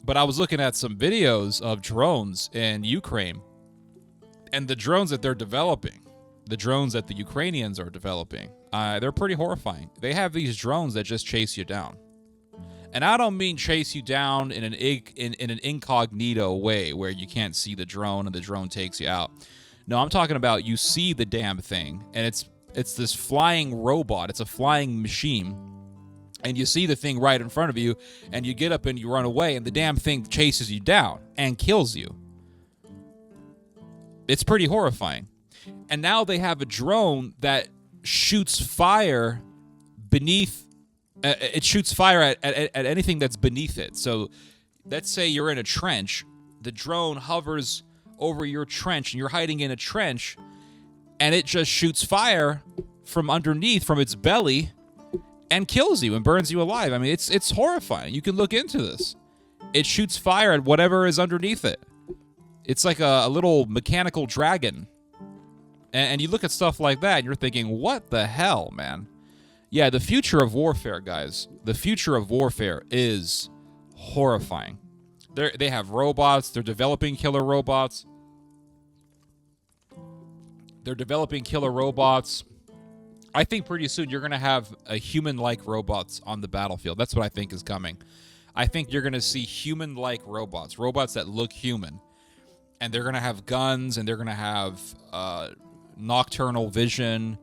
But I was looking at some videos of drones in Ukraine, and the drones that they're developing, the drones that the Ukrainians are developing, they're pretty horrifying. They have these drones that just chase you down. And I don't mean chase you down in an incognito way where you can't see the drone and the drone takes you out. No, I'm talking about you see the damn thing, and it's this flying robot. It's a flying machine. And you see the thing right in front of you, and you get up and you run away, and the damn thing chases you down and kills you. It's pretty horrifying. And now they have a drone that shoots fire beneath. It shoots fire at anything that's beneath it. So let's say you're in a trench. The drone hovers over your trench, and you're hiding in a trench, and it just shoots fire from underneath, from its belly, and kills you and burns you alive. I mean, it's horrifying. You can look into this. It shoots fire at whatever is underneath it. It's like a little mechanical dragon. And you look at stuff like that, and you're thinking, what the hell, man? Yeah, the future of warfare, guys. The future of warfare is horrifying. They have robots. They're developing killer robots. I think pretty soon you're going to have a human-like robots on the battlefield. That's what I think is coming. I think you're going to see human-like robots that look human. And they're going to have guns, and they're going to have nocturnal vision.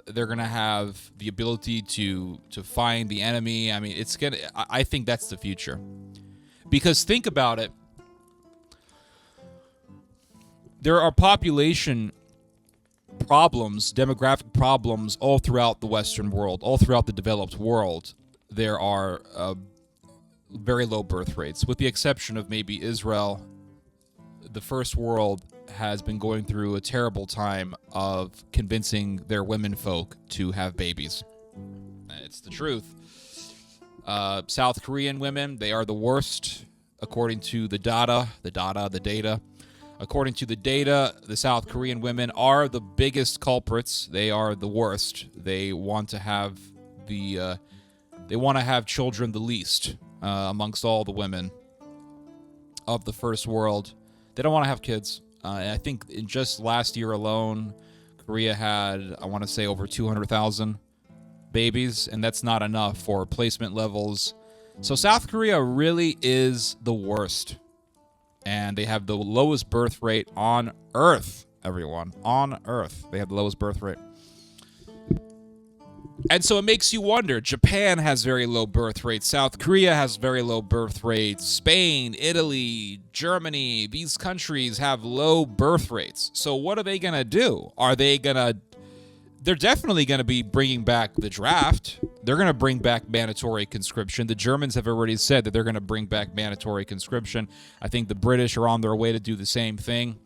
They're going to have the ability to find the enemy. I mean, I think that's the future. Because think about it. There are population problems, demographic problems all throughout the Western world, all throughout the developed world. There are very low birth rates, with the exception of maybe Israel. The first world has been going through a terrible time of convincing their women folk to have babies. It's the truth. South Korean women, they are the worst, according to the data. According to the data, the South Korean women are the biggest culprits. They are the worst. They want to have children the least amongst all the women of the first world. They don't want to have kids. And I think in just last year alone, Korea had, I want to say, over 200,000 babies, and that's not enough for replacement levels. So South Korea really is the worst. And they have the lowest birth rate on Earth, everyone. On Earth. They have the lowest birth rate. And so it makes you wonder. Japan has very low birth rates. South Korea has very low birth rates. Spain, Italy, Germany, these countries have low birth rates. So what are they going to do? They're definitely going to be bringing back the draft. They're going to bring back mandatory conscription. The Germans have already said that they're going to bring back mandatory conscription. I think the British are on their way to do the same thing.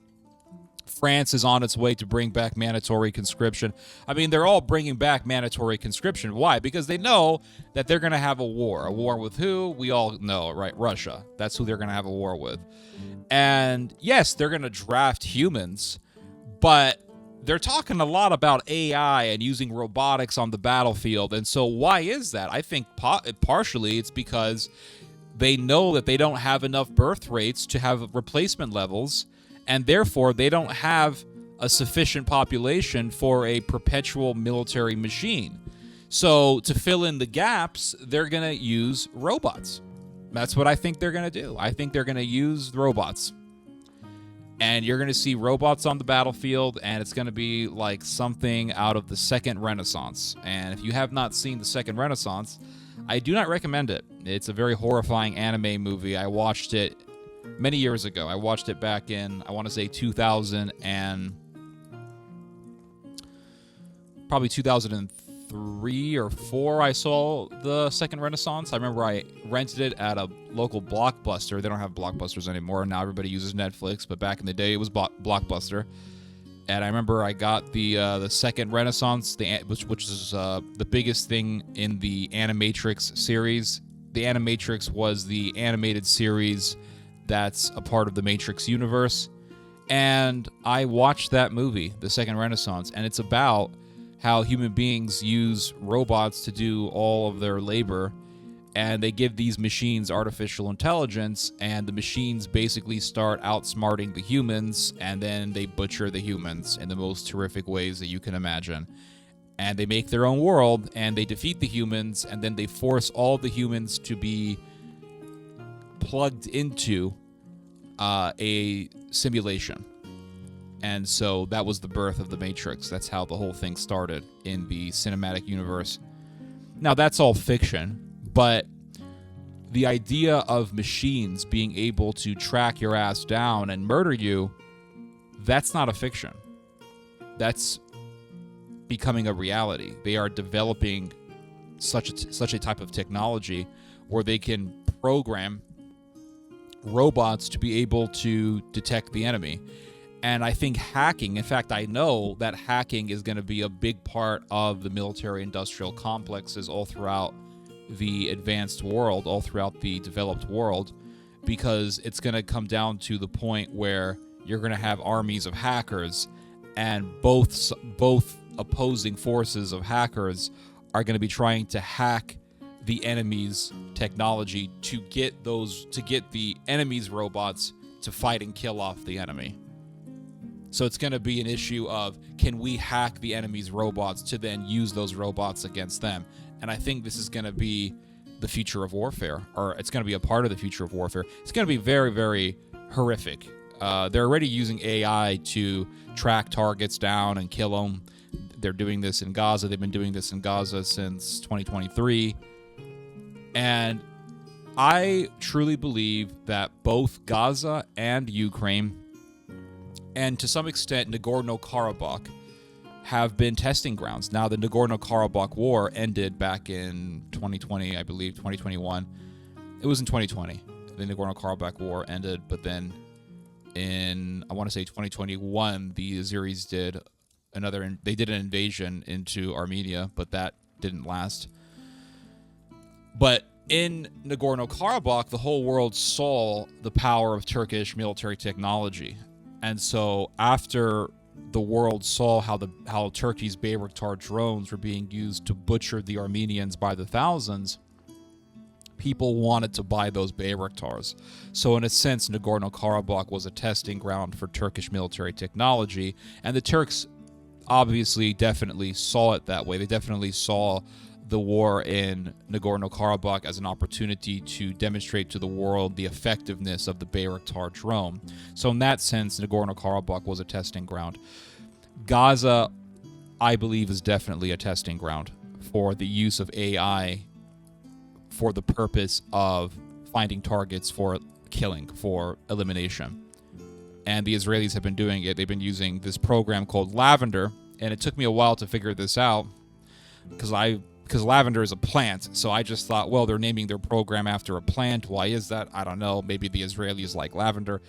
France is on its way to bring back mandatory conscription. I mean, they're all bringing back mandatory conscription. Why? Because they know that they're going to have a war. A war with who? We all know, right? Russia. That's who they're going to have a war with. And yes, they're going to draft humans, but they're talking a lot about AI and using robotics on the battlefield. And so why is that? I think partially it's because they know that they don't have enough birth rates to have replacement levels, and therefore they don't have a sufficient population for a perpetual military machine. So to fill in the gaps, they're going to use robots. That's what I think they're going to do. I think they're going to use robots. And you're going to see robots on the battlefield, and it's going to be like something out of the Second Renaissance. And if you have not seen the Second Renaissance, I do not recommend it. It's a very horrifying anime movie. I watched it many years ago. I watched it back in, I want to say 2000 and probably 2003 or 4. I saw the Second Renaissance. I remember I rented it at a local Blockbuster. They don't have Blockbusters anymore. Now everybody uses Netflix, but back in the day it was Blockbuster. And I remember I got the Second Renaissance, which is the biggest thing in the Animatrix series. The Animatrix was the animated series that's a part of the Matrix universe. And I watched that movie, The Second Renaissance, and it's about how human beings use robots to do all of their labor. And they give these machines artificial intelligence, and the machines basically start outsmarting the humans, and then they butcher the humans in the most horrific ways that you can imagine. And they make their own world, and they defeat the humans, and then they force all the humans to be plugged into a simulation. And so that was the birth of the Matrix. That's how the whole thing started in the cinematic universe. Now, that's all fiction, but the idea of machines being able to track your ass down and murder you, that's not a fiction. That's becoming a reality. They are developing such a type of technology where they can program robots to be able to detect the enemy. And I think hacking, in fact, I know that hacking is going to be a big part of the military-industrial complexes all throughout the advanced world, all throughout the developed world, because it's going to come down to the point where you're going to have armies of hackers, and both opposing forces of hackers are going to be trying to hack the enemy's technology to get the enemy's robots to fight and kill off the enemy. So it's going to be an issue of, can we hack the enemy's robots to then use those robots against them? And I think this is going to be the future of warfare, or it's going to be a part of the future of warfare. It's going to be very, very horrific. They're already using AI to track targets down and kill them. They're doing this in Gaza. They've been doing this in Gaza since 2023. And I truly believe that both Gaza and Ukraine, and to some extent Nagorno-Karabakh, have been testing grounds. Now, the Nagorno-Karabakh war ended back in 2020, I believe, 2021. It was in 2020. The Nagorno-Karabakh war ended, but then in, I want to say 2021, the Azeris did an invasion into Armenia, but that didn't last. But in Nagorno-Karabakh, the whole world saw the power of Turkish military technology. And so after the world saw how Turkey's Bayraktar drones were being used to butcher the Armenians by the thousands, people wanted to buy those Bayraktars. So in a sense, Nagorno-Karabakh was a testing ground for Turkish military technology, and the Turks obviously definitely saw it that way. They definitely saw the war in Nagorno-Karabakh as an opportunity to demonstrate to the world the effectiveness of the Bayraktar drone. So in that sense, Nagorno-Karabakh was a testing ground. Gaza, I believe, is definitely a testing ground for the use of AI for the purpose of finding targets for killing, for elimination. And the Israelis have been doing it. They've been using this program called Lavender, and it took me a while to figure this out because lavender is a plant, so I just thought, well, they're naming their program after a plant. Why is that? I don't know. Maybe the Israelis like lavender.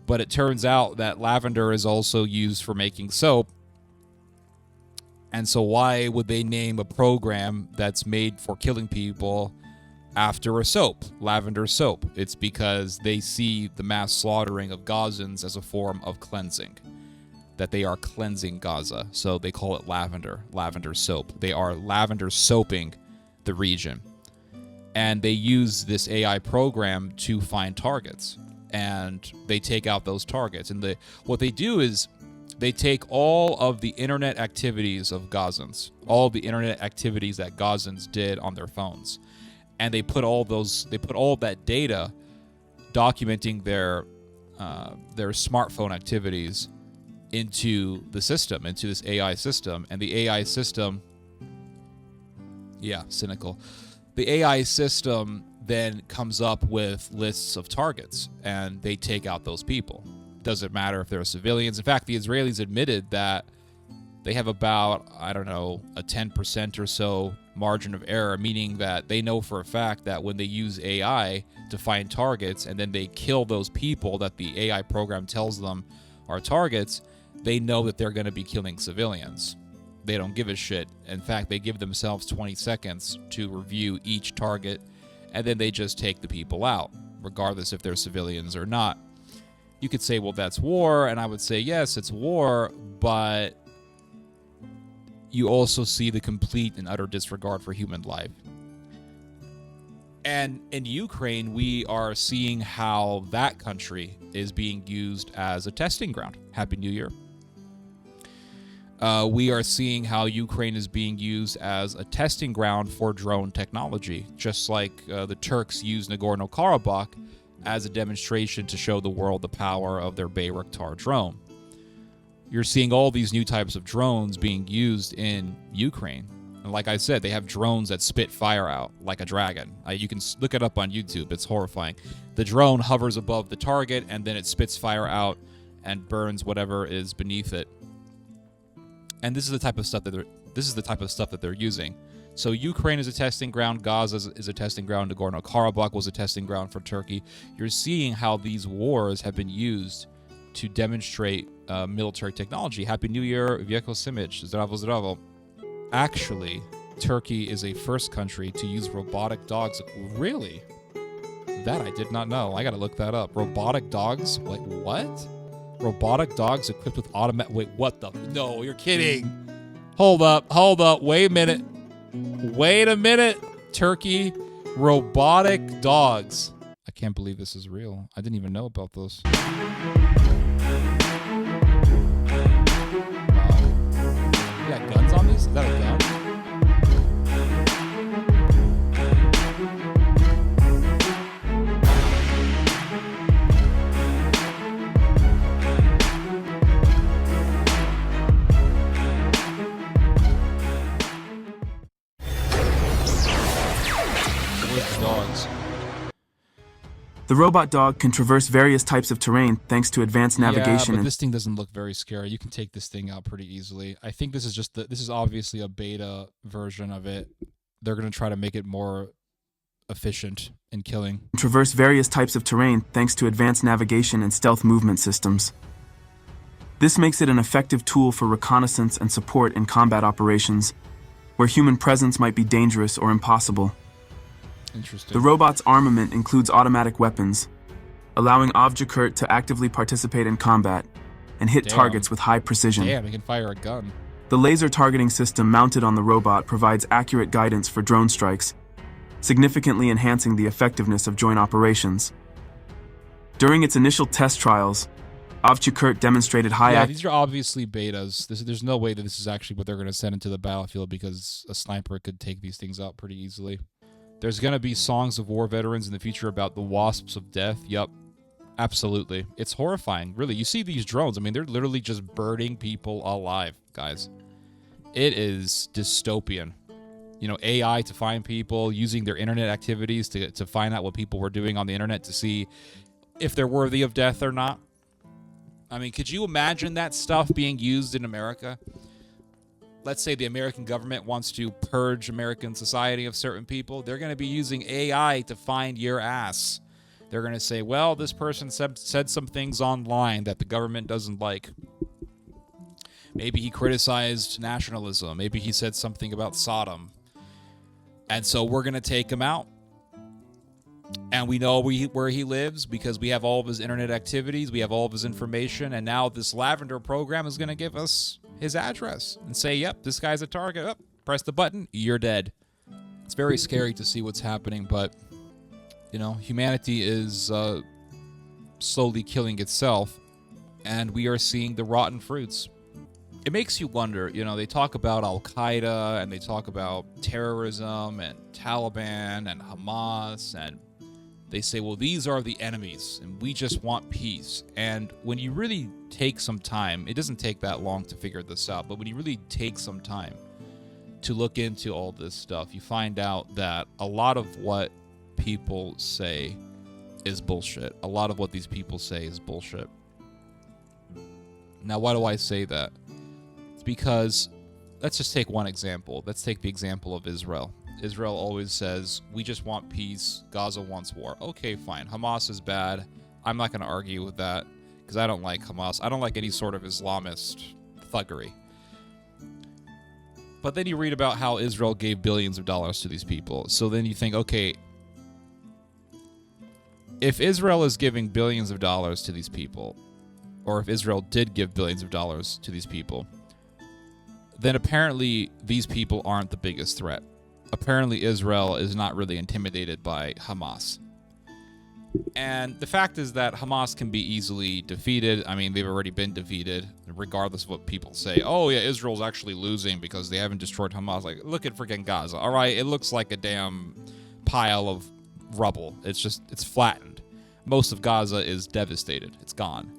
But it turns out that lavender is also used for making soap. And so why would they name a program that's made for killing people after a soap, lavender soap? It's because they see the mass slaughtering of Gazans as a form of cleansing, that they are cleansing Gaza. So they call it lavender soap. They are lavender soaping the region. And they use this AI program to find targets. And they take out those targets. And what they do is they take all of the internet activities of Gazans, all the internet activities that Gazans did on their phones. And they put all that data documenting their smartphone activities into the system, into this AI system. And the AI system, cynical. The AI system then comes up with lists of targets, and they take out those people. Doesn't matter if they're civilians. In fact, the Israelis admitted that they have about, a 10% or so margin of error, meaning that they know for a fact that when they use AI to find targets and then they kill those people that the AI program tells them are targets, they know that they're going to be killing civilians. They don't give a shit. In fact, they give themselves 20 seconds to review each target, and then they just take the people out, regardless if they're civilians or not. You could say, well, that's war, and I would say, yes, it's war, but you also see the complete and utter disregard for human life. And in Ukraine, we are seeing how that country is being used as a testing ground. Happy New Year. We are seeing how Ukraine is being used as a testing ground for drone technology, just like the Turks used Nagorno-Karabakh as a demonstration to show the world the power of their Bayraktar drone. You're seeing all these new types of drones being used in Ukraine. And like I said, they have drones that spit fire out like a dragon. You can look it up on YouTube. It's horrifying. The drone hovers above the target, and then it spits fire out and burns whatever is beneath it. And this is the type of stuff that they're using. So Ukraine is a testing ground. Gaza is a testing ground. Nagorno-Karabakh was a testing ground for Turkey. You're seeing how these wars have been used to demonstrate military technology. Happy New Year, Wieko Simic, Zdravo Zdravo. Actually, Turkey is a first country to use robotic dogs. Really? That I did not know. I gotta look that up. Robotic dogs? Like, what? Robotic dogs equipped with automatic... Wait, what the... No, you're kidding. Hold up. Wait a minute. Turkey, robotic dogs. I can't believe this is real. I didn't even know about this. You got guns on these? Is that a gun? The robot dog can traverse various types of terrain thanks to advanced navigation. Yeah, but this thing doesn't look very scary. You can take this thing out pretty easily. I think this is just this is obviously a beta version of it. They're going to try to make it more efficient in killing. Traverse various types of terrain thanks to advanced navigation and stealth movement systems. This makes it an effective tool for reconnaissance and support in combat operations, where human presence might be dangerous or impossible. Interesting. The robot's armament includes automatic weapons, allowing Avcikurt to actively participate in combat and hit targets with high precision. Damn, he can fire a gun. The laser targeting system mounted on the robot provides accurate guidance for drone strikes, significantly enhancing the effectiveness of joint operations. During its initial test trials, Avcikurt demonstrated high these are obviously betas. There's no way that this is actually what they're going to send into the battlefield, because a sniper could take these things out pretty easily. There's going to be songs of war veterans in the future about the wasps of death. Yup, absolutely. It's horrifying, really. You see these drones. I mean, they're literally just burning people alive, guys. It is dystopian. You know, AI to find people, using their internet activities to find out what people were doing on the internet to see if they're worthy of death or not. I mean, could you imagine that stuff being used in America? Let's say the American government wants to purge American society of certain people. They're going to be using AI to find your ass. They're going to say, well, this person said some things online that the government doesn't like. Maybe he criticized nationalism. Maybe he said something about Sodom. And so we're going to take him out. And we know where he lives because we have all of his internet activities. We have all of his information. And now this Lavender program is going to give us his address and say, yep, this guy's a target. Oh, press the button, you're dead. It's very scary to see what's happening, but, you know, humanity is slowly killing itself, and we are seeing the rotten fruits. It makes you wonder, you know, they talk about Al-Qaeda, and they talk about terrorism, and Taliban, and Hamas, and they say, well, these are the enemies, and we just want peace. And when you really take some time, it doesn't take that long to figure this out, but when you really take some time to look into all this stuff, you find out that a lot of what people say is bullshit. A lot of what these people say is bullshit. Now, why do I say that? It's because, let's just take one example. Let's take the example of Israel. Israel always says, we just want peace, Gaza wants war. Okay, fine. Hamas is bad. I'm not going to argue with that because I don't like Hamas. I don't like any sort of Islamist thuggery. But then you read about how Israel gave billions of dollars to these people. So then you think, okay, if Israel is giving billions of dollars to these people, or if Israel did give billions of dollars to these people, then apparently these people aren't the biggest threat. apparently Israel is not really intimidated by Hamas. And the fact is that Hamas can be easily defeated. I mean, they've already been defeated, regardless of what people say. Oh, yeah, Israel's actually losing because they haven't destroyed Hamas. Like, look at freaking Gaza. All right, it looks like a damn pile of rubble. It's flattened. Most of Gaza is devastated. It's gone.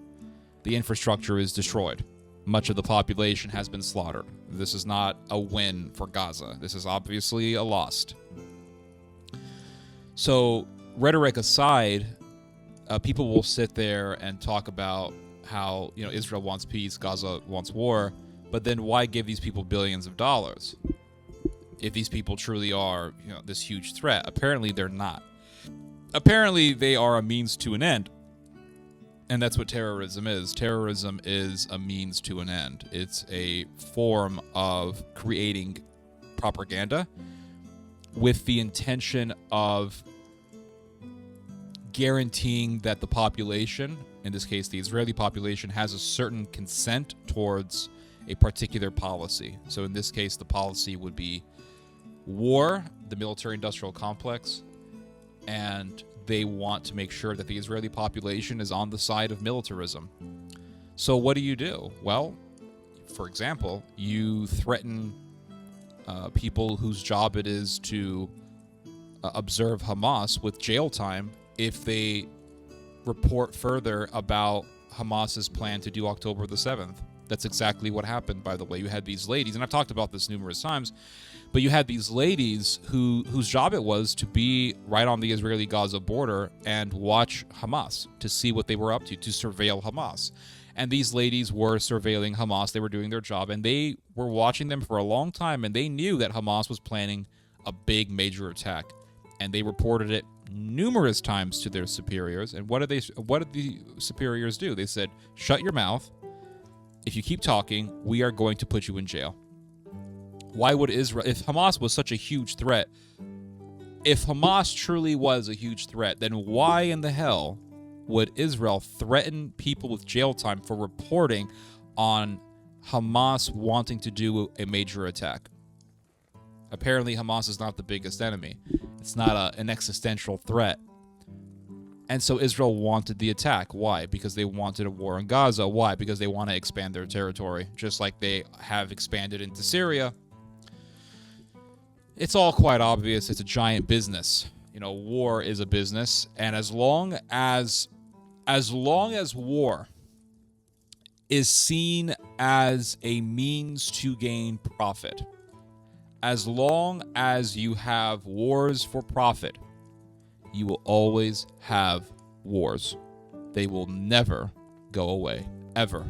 The infrastructure is destroyed. Much of the population has been slaughtered. This is not a win for Gaza. This is obviously a loss. So, rhetoric aside, people will sit there and talk about how, Israel wants peace, Gaza wants war, but then why give these people billions of dollars if these people truly are, this huge threat? Apparently they're not. Apparently they are a means to an end. And that's what terrorism is. Terrorism is a means to an end. It's a form of creating propaganda with the intention of guaranteeing that the population, in this case the Israeli population, has a certain consent towards a particular policy. So in this case, the policy would be war, the military-industrial complex, and they want to make sure that the Israeli population is on the side of militarism. So what do? Well, for example, you threaten people whose job it is to observe Hamas with jail time if they report further about Hamas's plan to do October the 7th. That's exactly what happened, by the way. You had these ladies, and I've talked about this numerous times, but you had these ladies whose job it was to be right on the Israeli-Gaza border and watch Hamas, to see what they were up to surveil Hamas. And these ladies were surveilling Hamas. They were doing their job, and they were watching them for a long time, and they knew that Hamas was planning a big major attack. And they reported it numerous times to their superiors. And what did the superiors do? They said, shut your mouth. If you keep talking, we are going to put you in jail. Why would Israel, if Hamas was such a huge threat, if Hamas truly was a huge threat, then why in the hell would Israel threaten people with jail time for reporting on Hamas wanting to do a major attack? Apparently, Hamas is not the biggest enemy. It's not an existential threat. And so Israel wanted the attack. Why? Because they wanted a war in Gaza. Why? Because they want to expand their territory, just like they have expanded into Syria. It's all quite obvious. It's a giant business. War is a business, and as long as war is seen as a means to gain profit, as long as you have wars for profit, you will always have wars. They will never go away, ever.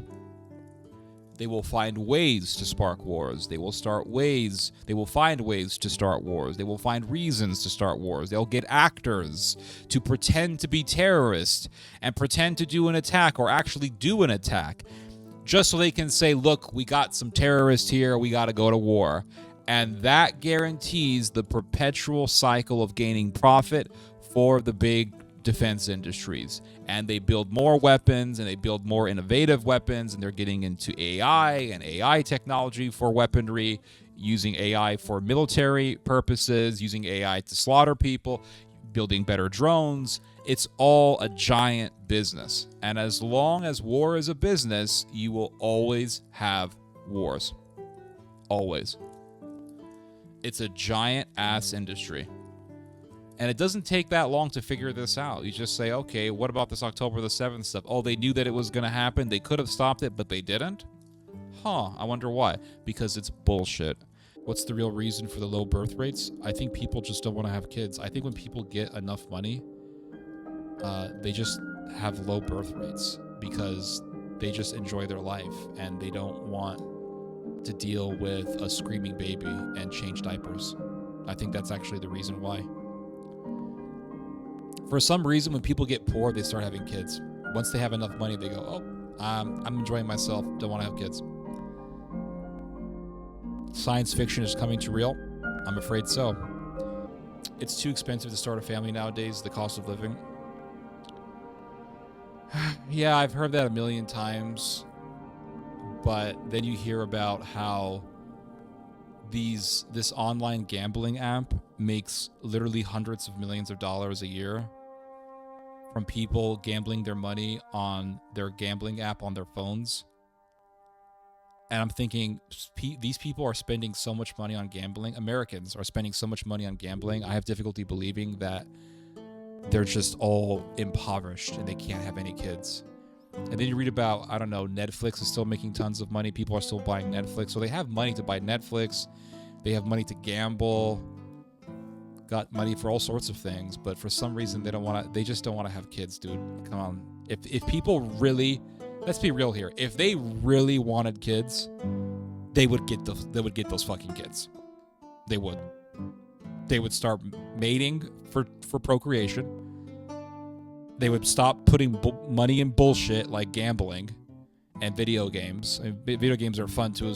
They will find ways to spark wars. They will find ways to start wars. They will find reasons to start wars. They'll get actors to pretend to be terrorists and pretend to do an attack or actually do an attack, just so they can say, look, we got some terrorists here, we got to go to war. And that guarantees the perpetual cycle of gaining profit for the big defense industries. And they build more weapons, and they build more innovative weapons, and they're getting into AI and AI technology for weaponry, using AI for military purposes, using AI to slaughter people, building better drones. It's all a giant business. And as long as war is a business, you will always have wars. Always. It's a giant ass industry. And it doesn't take that long to figure this out. You just say, okay, what about this October the 7th stuff? Oh, they knew that it was going to happen. They could have stopped it, but they didn't? I wonder why. Because it's bullshit. What's the real reason for the low birth rates? I think people just don't want to have kids. I think when people get enough money, they just have low birth rates because they just enjoy their life and they don't want to deal with a screaming baby and change diapers. I think that's actually the reason why. For some reason, when people get poor, they start having kids. Once they have enough money, they go, oh, I'm enjoying myself, don't want to have kids. Science fiction is coming to real? I'm afraid so. It's too expensive to start a family nowadays, the cost of living. Yeah, I've heard that a million times, but then you hear about how this online gambling app makes literally hundreds of millions of dollars a year from people gambling their money on their gambling app on their phones. And I'm thinking, these people are spending so much money on gambling. Americans are spending so much money on gambling. I have difficulty believing that they're just all impoverished and they can't have any kids. And then you read about, I don't know, Netflix is still making tons of money. People are still buying Netflix. So they have money to buy Netflix. They have money to gamble. Got money for all sorts of things. But for some reason, they just don't want to have kids, dude. Come on. If people really, let's be real here. If they really wanted kids, they would get those fucking kids. They would. They would start mating for procreation. They would stop putting money in bullshit like gambling and video games. Video games are fun too,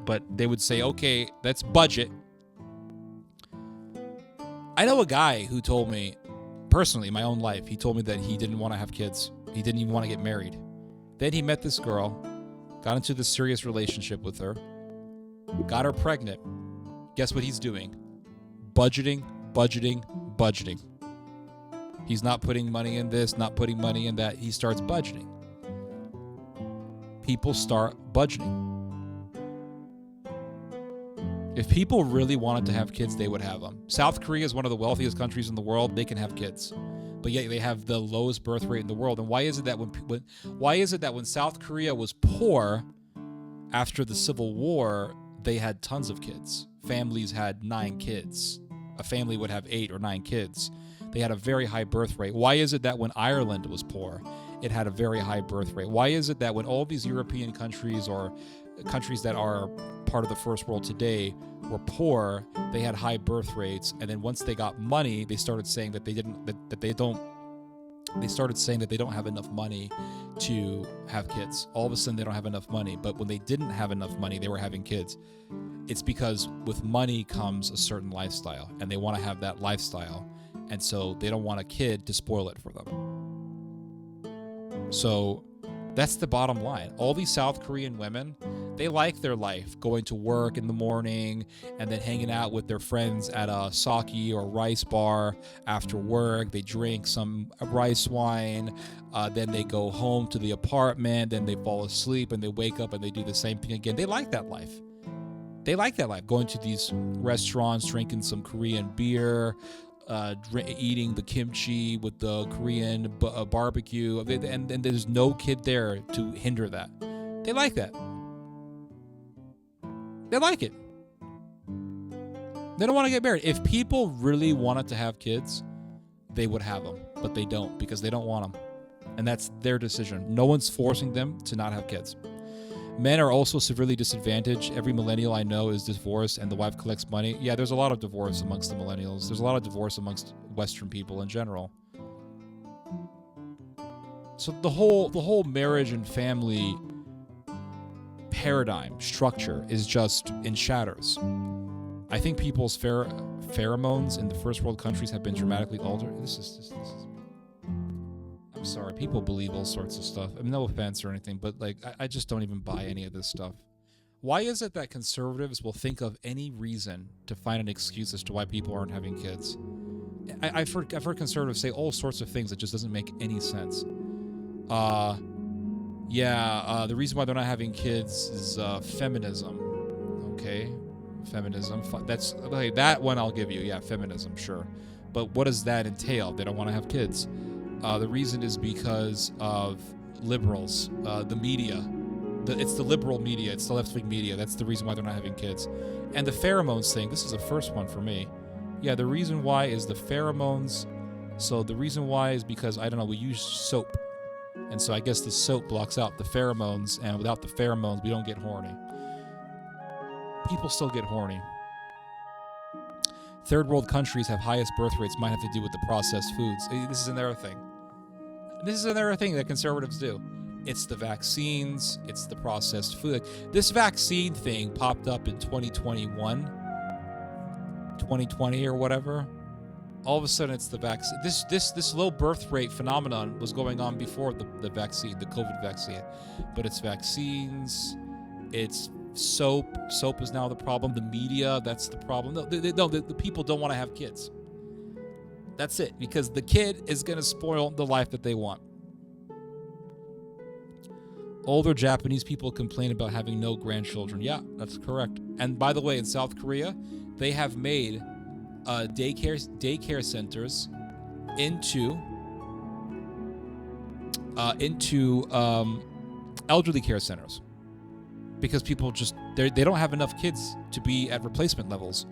but they would say, okay, let's budget. I know a guy who told me, personally, in my own life, he told me that he didn't want to have kids. He didn't even want to get married. Then he met this girl, got into this serious relationship with her, got her pregnant. Guess what he's doing? Budgeting. He's not putting money in this, not putting money in that. He starts budgeting. People start budgeting. If people really wanted to have kids, they would have them. South Korea is one of the wealthiest countries in the world. They can have kids, but yet they have the lowest birth rate in the world. And why is it that when South Korea was poor after the Civil War, they had tons of kids? Families had 9 kids. A family would have 8 or 9 kids. They had a very high birth rate. Why is it that when Ireland was poor, it had a very high birth rate? Why is it that when all these European countries or countries that are part of the first world today were poor, they had high birth rates, and then once they got money, they started saying that they started saying that they don't have enough money to have kids. All of a sudden, they don't have enough money. But when they didn't have enough money, they were having kids. It's because with money comes a certain lifestyle, and they want to have that lifestyle. And so they don't want a kid to spoil it for them. So that's the bottom line. All these South Korean women, they like their life, going to work in the morning and then hanging out with their friends at a sake or rice bar after work. They drink some rice wine. Then they go home to the apartment. Then they fall asleep and they wake up and they do the same thing again. They like that life. They like that life, going to these restaurants, drinking some Korean beer, eating the kimchi with the Korean barbecue, and there's no kid there to hinder that. They like that. They like it. They don't want to get married. If people really wanted to have kids, they would have them, but they don't because they don't want them. And that's their decision. No one's forcing them to not have kids. Men are also severely disadvantaged. Every millennial I know is divorced and the wife collects money. Yeah, there's a lot of divorce amongst the millennials. There's a lot of divorce amongst Western people in general. So the whole marriage and family paradigm structure is just in shatters. I think people's pheromones in the first world countries have been dramatically altered. This is I'm sorry, people believe all sorts of stuff. I mean, no offense or anything, but I just don't even buy any of this stuff. Why is it that conservatives will think of any reason to find an excuse as to why people aren't having kids? I've heard conservatives say all sorts of things that just doesn't make any sense. The reason why they're not having kids is feminism. Okay, feminism. That's okay, that one I'll give you. Yeah, feminism, sure. But what does that entail? They don't want to have kids. The reason is because of liberals, the media. It's the liberal media. It's the left-wing media. That's the reason why they're not having kids. And the pheromones thing, this is the first one for me. Yeah, the reason why is the pheromones. So the reason why is because, I don't know, we use soap. And so I guess the soap blocks out the pheromones, and without the pheromones, we don't get horny. People still get horny. Third world countries have highest birth rates, might have to do with the processed foods. This is another thing. This is another thing that conservatives do. It's the vaccines, it's the processed food. This vaccine thing popped up in 2021, 2020 or whatever. All of a sudden it's the vaccine. This low birth rate phenomenon was going on before the vaccine, the COVID vaccine. But it's vaccines, it's Soap is now the problem. The media, that's the problem. No, the people don't want to have kids. That's it, because the kid is going to spoil the life that they want. Older Japanese people complain about having no grandchildren. Yeah, that's correct. And by the way, in South Korea, they have made daycare centers into elderly care centers, because people just they don't have enough kids to be at replacement levels.